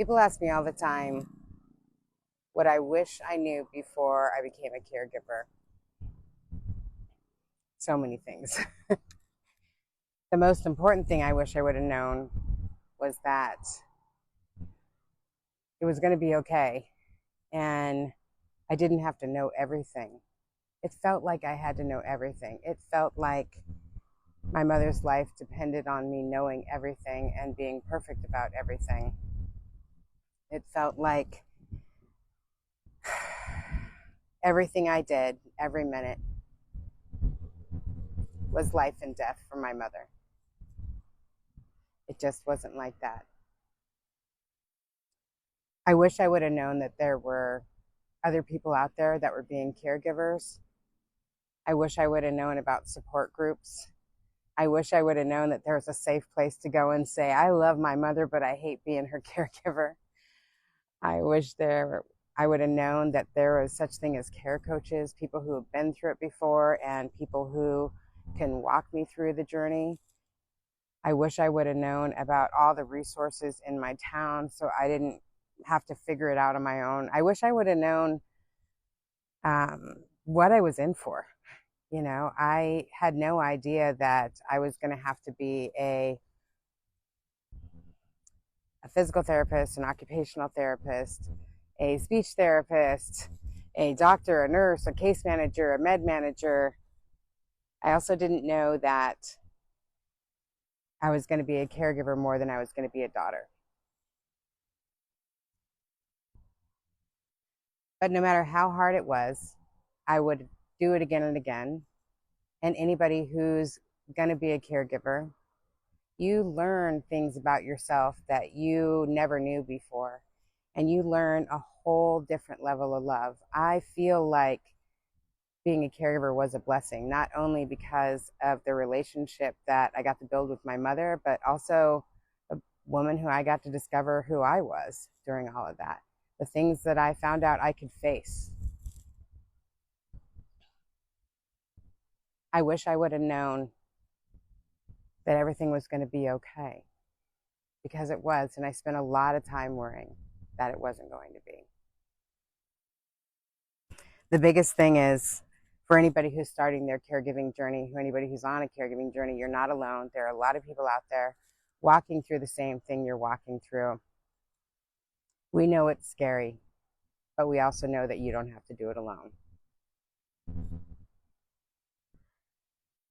People ask me all the time what I wish I knew before I became a caregiver. So many things. The most important thing I wish I would have known was that it was going to be okay and I didn't have to know everything. It felt like I had to know everything. It felt like my mother's life depended on me knowing everything and being perfect about everything. It felt like everything I did, every minute, was life and death for my mother. It just wasn't like that. I wish I would have known that there were other people out there that were being caregivers. I wish I would have known about support groups. I wish I would have known that there was a safe place to go and say, I love my mother, but I hate being her caregiver. I wish I would have known that there was such thing as care coaches, people who have been through it before and people who can walk me through the journey. I wish I would have known about all the resources in my town so I didn't have to figure it out on my own. I wish I would have known what I was in for. You know, I had no idea that I was going to have to be a physical therapist, an occupational therapist, a speech therapist, a doctor, a nurse, a case manager, a med manager. I also didn't know that I was going to be a caregiver more than I was going to be a daughter. But no matter how hard it was, I would do it again and again. And anybody who's going to be a caregiver, you learn things about yourself that you never knew before. And you learn a whole different level of love. I feel like being a caregiver was a blessing, not only because of the relationship that I got to build with my mother, but also a woman who I got to discover who I was during all of that. The things that I found out I could face. I wish I would have known that everything was going to be okay, because it was, and I spent a lot of time worrying that it wasn't going to be. The biggest thing is, for anybody who's starting their caregiving journey, anybody who's on a caregiving journey, you're not alone. There are a lot of people out there walking through the same thing you're walking through. We know it's scary, but we also know that you don't have to do it alone.